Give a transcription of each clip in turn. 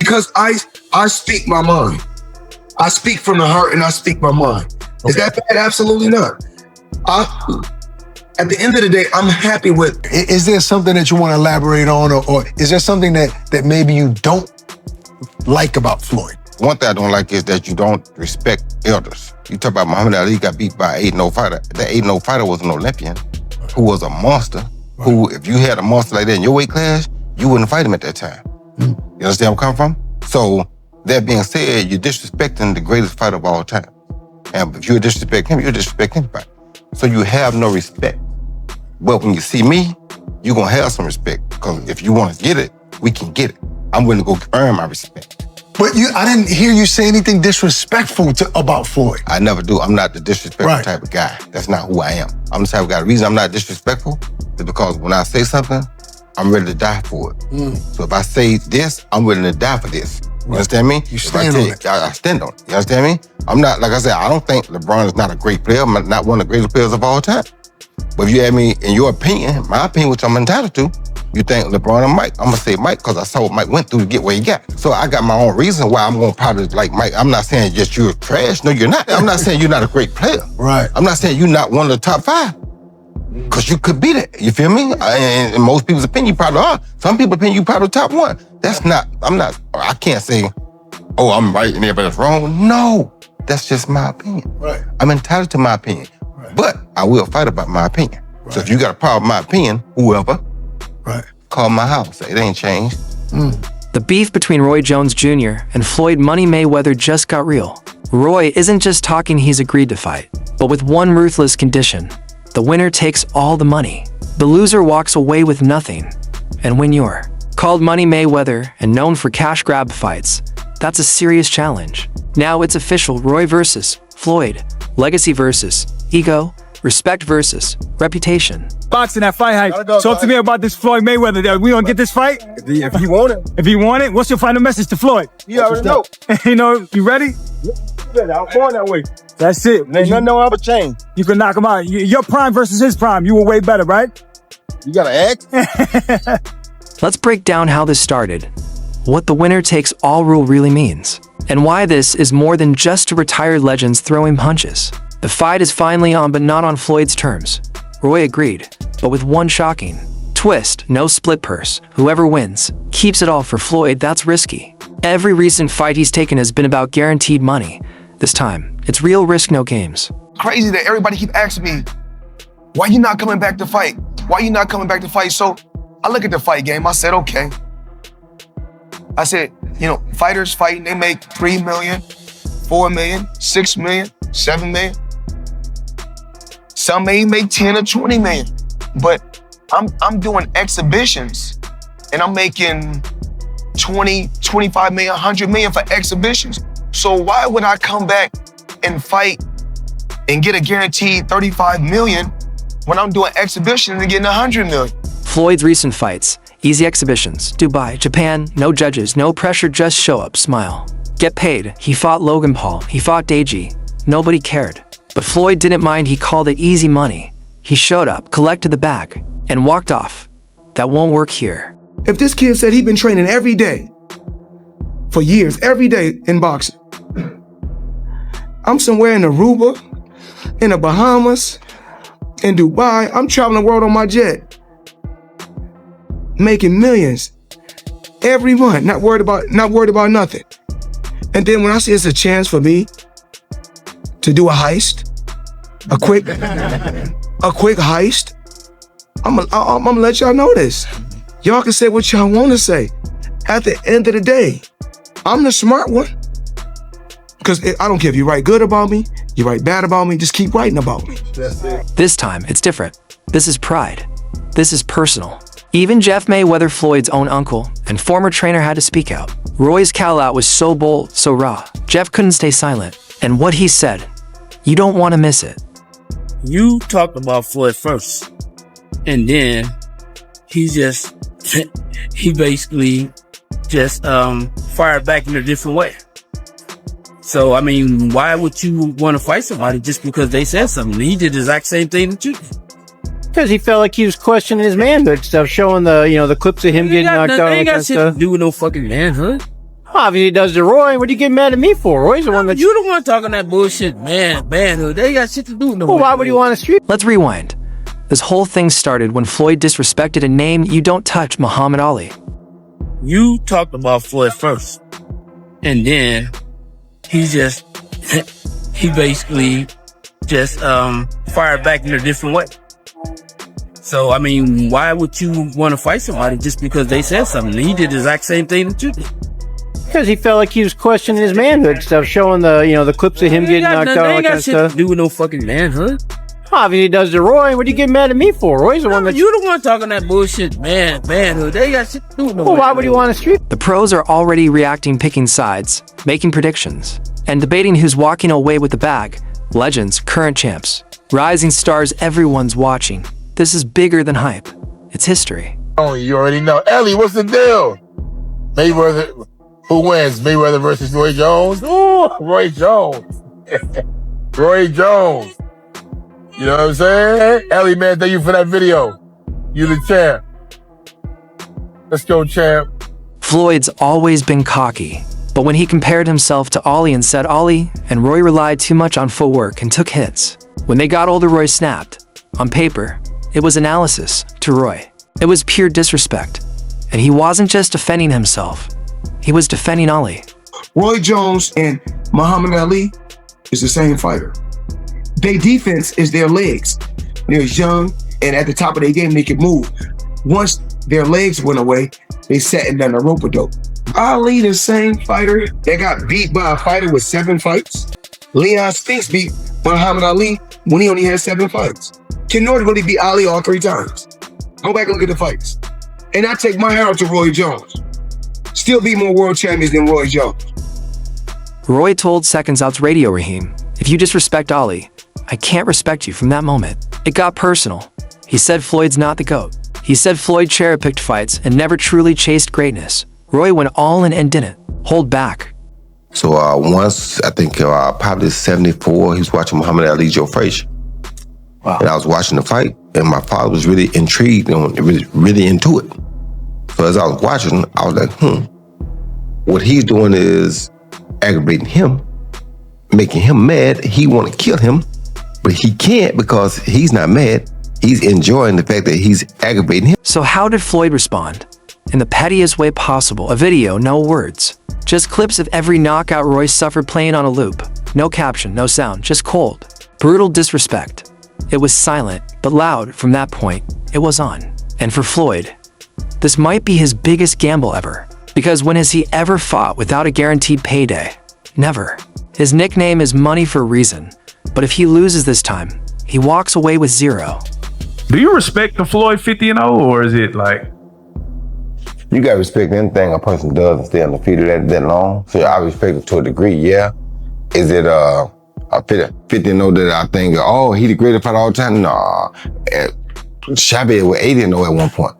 Because I speak my mind. I speak from the heart and I speak my mind. Okay. Is that bad? Absolutely not. At the end of the day, I'm happy with. Is there something that you want to elaborate on, or is there something that maybe you don't like about Floyd? One thing I don't like is that you don't respect elders. You talk about Muhammad Ali got beat by an 8-0 fighter. That 8-0 fighter was an Olympian who was a monster, who, if you had a monster like that in your weight class, you wouldn't fight him at that time. You understand where I'm coming from? So, that being said, you're disrespecting the greatest fighter of all time. And if you disrespect him, you disrespect anybody. So you have no respect. But when you see me, you're gonna have some respect. Because if you wanna get it, we can get it. I'm willing to go earn my respect. But I didn't hear you say anything disrespectful about Floyd. I never do. I'm not the disrespectful type of guy. That's not who I am. I'm the type of guy. The reason I'm not disrespectful is because when I say something, I'm ready to die for it. So if I say this, I'm willing to die for this. You understand me? You stand on it. I stand on it. You understand me? I'm not, like I said, I don't think LeBron is not a great player. I'm not one of the greatest players of all time. But if you ask me, in your opinion, my opinion, which I'm entitled to, you think LeBron or Mike, I'm gonna say Mike because I saw what Mike went through to get where he got. So I got my own reason why I'm gonna probably like Mike. I'm not saying just you're trash. No, you're not. I'm not saying you're not a great player. Right. I'm not saying you're not one of the top 5. Because you could be that. You feel me? And in most people's opinion, you probably are. Some people's opinion, you probably top 1. That's not, I can't say, oh, I'm right and everybody's wrong. No, that's just my opinion. Right. I'm entitled to my opinion. Right. But I will fight about my opinion. Right. So if you got a problem with my opinion, whoever, call my house. It ain't changed. The beef between Roy Jones Jr. and Floyd Money Mayweather just got real. Roy isn't just talking he's agreed to fight, but with one ruthless condition. The winner takes all the money. The loser walks away with nothing. And when you're called Money Mayweather and known for cash grab fights, that's a serious challenge. Now it's official. Roy versus Floyd. Legacy versus ego. Respect versus reputation. Boxing that fight hype. Talk to me about this Floyd Mayweather. We gonna get this fight? If he want it. If he want it, what's your final message to Floyd? You already know. You ready? I'm going that way. That's it. Ain't nothing no other change. You can knock him out. Your prime versus his prime. You were way better, right? You gotta ask. Let's break down how this started, what the winner takes all rule really means, and why this is more than just two retired legends throwing punches. The fight is finally on, but not on Floyd's terms. Roy agreed, but with one shocking twist: no split purse. Whoever wins keeps it all for Floyd. That's risky. Every recent fight he's taken has been about guaranteed money. This time, it's real risk, no games. Crazy that everybody keep asking me, why you not coming back to fight? Why you not coming back to fight? So I look at the fight game, I said, okay. I said, fighters fighting, they make 3 million, 4 million, 6 million, 7 million. Some may make 10 or 20 million. But I'm doing exhibitions and I'm making 20, 25 million, 100 million for exhibitions. So why would I come back and fight and get a guaranteed 35 million when I'm doing exhibitions and getting 100 million? Floyd's recent fights, easy exhibitions, Dubai, Japan, no judges, no pressure, just show up, smile, get paid. He fought Logan Paul, he fought Deji, nobody cared. But Floyd didn't mind, he called it easy money. He showed up, collected the bag, and walked off. That won't work here. If this kid said he'd been training every day, for years, every day in boxing, I'm somewhere in Aruba, in the Bahamas, in Dubai. I'm traveling the world on my jet, making millions every month, not worried about nothing. And then when I see it's a chance for me to do a heist, a quick heist, I'm gonna let y'all know this. Y'all can say what y'all want to say. At the end of the day, I'm the smart one. Because I don't care if you write good about me, you write bad about me, just keep writing about me. That's it. This time, it's different. This is pride. This is personal. Even Jeff Mayweather, Floyd's own uncle and former trainer, had to speak out. Roy's call-out was so bold, so raw. Jeff couldn't stay silent. And what he said, you don't want to miss it. You talked about Floyd first. And then he basically just fired back in a different way. So, I mean, why would you want to fight somebody just because they said something? He did the exact same thing that you did. Because he felt like he was questioning his manhood stuff, showing the clips of him getting knocked out. Ain't got shit to do with no fucking manhood. Obviously, he does to Roy. What are you getting mad at me for? Roy's the one that You the one talking that bullshit, manhood. They got shit to do with no. Well, why would you want to street? Let's rewind. This whole thing started when Floyd disrespected a name you don't touch, Muhammad Ali. You talked about Floyd first, and then he basically just fired back in a different way. So I mean, why would you want to fight somebody just because they said something? He did the exact same thing that you did. Because he felt like he was questioning his manhood stuff, showing the clips of him getting knocked out, all that kind of stuff. To do with no fucking manhood. Obviously, he does to Roy. What are you getting mad at me for? Roy's the one that You the one talking that bullshit, manhood. They got shit to do with no. Well, why would you want to street? The pros are already reacting, picking sides, making predictions, and debating who's walking away with the bag. Legends, current champs, rising stars, everyone's watching. This is bigger than hype. It's history. Oh, you already know. Ellie, what's the deal? Mayweather, who wins? Mayweather versus Roy Jones? Ooh, Roy Jones. Roy Jones. You know what I'm saying? Ellie, man, thank you for that video. You the champ. Let's go, champ. Floyd's always been cocky, but when he compared himself to Ali and said Ali and Roy relied too much on footwork and took hits, when they got older, Roy snapped. On paper, it was analysis to Roy. It was pure disrespect. And he wasn't just defending himself. He was defending Ali. Roy Jones and Muhammad Ali is the same fighter. Their defense is their legs. They're young, and at the top of their game, they can move. Once their legs went away, they sat in a rope-a-dope. Ali, the same fighter that got beat by a fighter with 7 fights. Leon Spinks beat Muhammad Ali when he only had 7 fights. Ken Norton really beat Ali all 3 times. Go back and look at the fights. And I take my hat off to Roy Jones. Still beat more world champions than Roy Jones. Roy told Seconds Out's Radio Raheem, if you disrespect Ali, I can't respect you from that moment. It got personal. He said Floyd's not the GOAT. He said Floyd cherry-picked fights and never truly chased greatness. Roy went all in and didn't hold back. So once, I think probably 74, he was watching Muhammad Ali, Joe Frazier. Wow. And I was watching the fight, and my father was really intrigued and really into it. So as I was watching, I was like, what he's doing is aggravating him, making him mad. He want to kill him, but he can't because he's not mad. He's enjoying the fact that he's aggravating him. So how did Floyd respond? In the pettiest way possible. A video, no words. Just clips of every knockout Roy suffered playing on a loop. No caption, no sound, just cold. Brutal disrespect. It was silent, but loud. From that point, it was on. And for Floyd, this might be his biggest gamble ever. Because when has he ever fought without a guaranteed payday? Never. His nickname is Money for a reason. But if he loses this time, he walks away with 0. Do you respect the Floyd 50-0, or is it like? You gotta respect anything a person does and stay undefeated that long. So I respect it to a degree, yeah. Is it a 50-0 that I think, oh, he the greatest fighter all the time? Nah. Shabby was 80-0 at one point.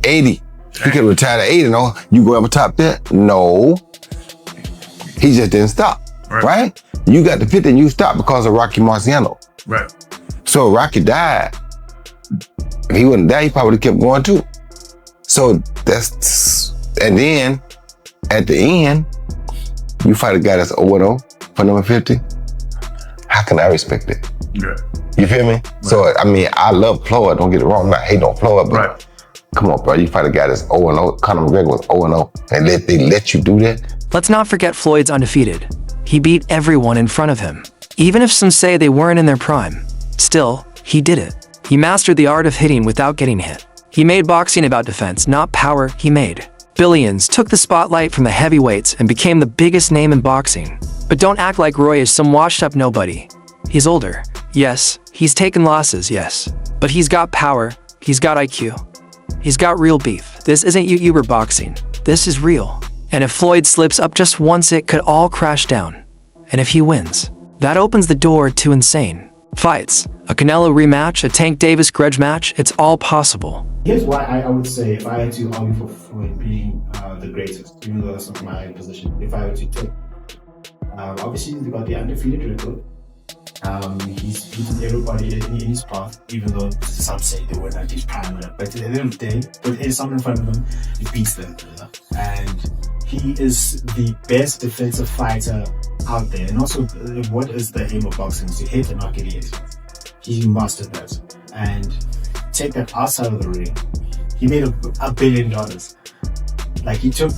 80. He could retire at 80-0. You go ever top that? No. He just didn't stop, right? You got the 50 and you stopped because of Rocky Marciano. Right. So Rocky died. If he wouldn't die, he probably would have kept going too. So and then at the end, you fight a guy that's 0-0 for number 50. How can I respect it? Yeah. You feel me? Right. So, I mean, I love Floyd, don't get it wrong. I'm not hating on Floyd, but come on, bro. You fight a guy that's 0-0. Conor McGregor was 0-0. And they let you do that? Let's not forget Floyd's undefeated. He beat everyone in front of him. Even if some say they weren't in their prime. Still, he did it. He mastered the art of hitting without getting hit. He made boxing about defense, not power. He made billions, took the spotlight from the heavyweights, and became the biggest name in boxing. But don't act like Roy is some washed-up nobody. He's older. Yes, he's taken losses, yes. But he's got power. He's got IQ. He's got real beef. This isn't YouTuber boxing. This is real. And if Floyd slips up just once, it could all crash down. And if he wins, that opens the door to insane fights. A Canelo rematch, a Tank Davis grudge match, it's all possible. Here's why I would say, if I had to argue for Floyd being the greatest, even though that's not my position, if I were to take, obviously he's got the undefeated record, He's beaten everybody in his path, even though some say they were not his prime. But at the end of the day, with any someone in front of him, he beats them. And he is the best defensive fighter out there. And also, what is the aim of boxing? Is to hit and not get hit. He mastered that. And take that outside of the ring. He made $1 billion. Like, he took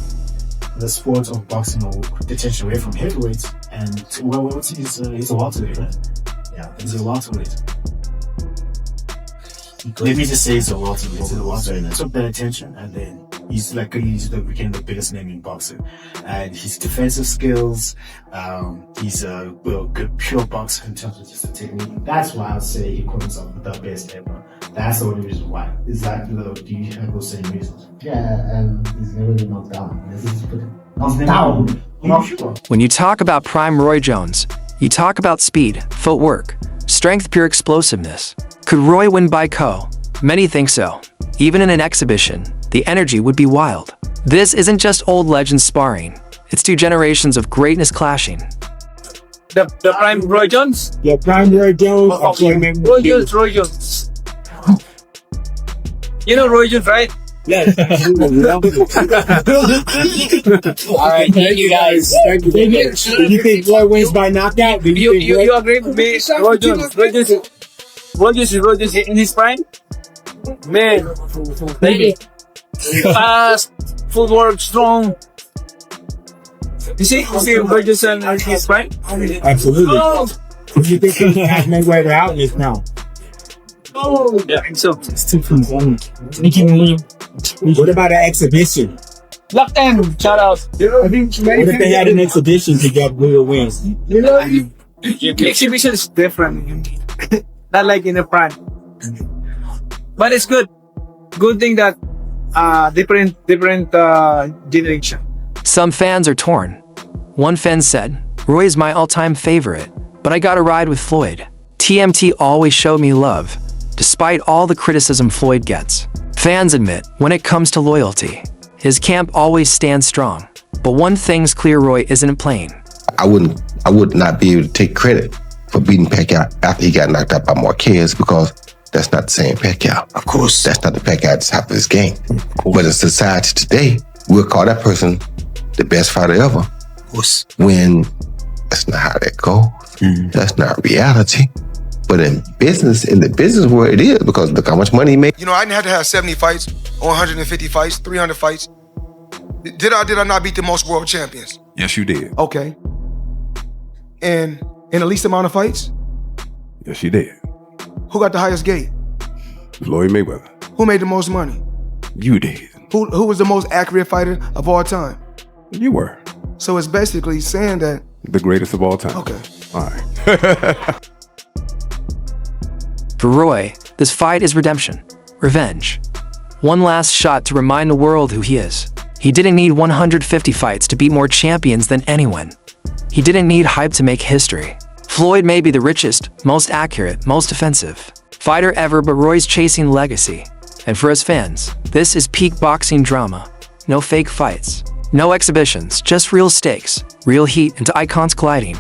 the sport of boxing or detention away from heavyweights, and he's a welterweight, right? Yeah, he's a welterweight. Let me just say he's a welterweight. He's a welterweight. He took that attention, and then he's became the biggest name in boxing. And his defensive skills, he's a good pure boxer in terms of just the technique. That's why I'd say he calls himself the best ever. That's the only reason why. Is that, do you have those same reasons? Yeah, and he's never been knocked down. Knocked down. When you talk about prime Roy Jones, you talk about speed, footwork, strength, pure explosiveness. Could Roy win by KO? Many think so. Even in an exhibition, the energy would be wild. This isn't just old legends sparring. It's 2 generations of greatness clashing. The prime Roy Jones? Yeah, prime Roy Jones. Roy Jones. You know Roy Jones, right? Yes. Alright, thank you guys. Thank you. Do you think Roy wins by knockout? Do you agree with me? Roy Jones is in his prime? Man, baby. Fast, footwork, strong. You see Roy Jones in his prime? Absolutely. Oh. Do you think he can have Mayweather out in this now? Oh, yeah, I think so. What about an exhibition? Lock 10, shout out. What if they had an exhibition to get real wins? Exhibition is different. Not like in the prime. But it's good. Good thing that different generation. Some fans are torn. One fan said, Roy is my all-time favorite, but I gotta ride with Floyd. TMT always showed me love, despite all the criticism Floyd gets. Fans admit, when it comes to loyalty, his camp always stands strong. But one thing's clear, Roy isn't playing. I would not be able to take credit for beating Pacquiao after he got knocked out by Marquez, because that's not the same Pacquiao. Of course. That's not the Pacquiao at the top of his game. But in society today, we'll call that person the best fighter ever. Of course. When that's not how that goes. That's not reality. But in the business world, it is, because look how much money he made. You know, I didn't have to have 70 fights or 150 fights, 300 fights. Did I not beat the most world champions? Yes, you did. Okay. And in the least amount of fights? Yes, you did. Who got the highest gate? Floyd Mayweather. Who made the most money? You did. Who was the most accurate fighter of all time? You were. So it's basically saying that... The greatest of all time. Okay. All right. For Roy, this fight is redemption, revenge. One last shot to remind the world who he is. He didn't need 150 fights to beat more champions than anyone. He didn't need hype to make history. Floyd may be the richest, most accurate, most offensive fighter ever, but Roy's chasing legacy. And for his fans, this is peak boxing drama. No fake fights, no exhibitions, just real stakes, real heat, and icons colliding.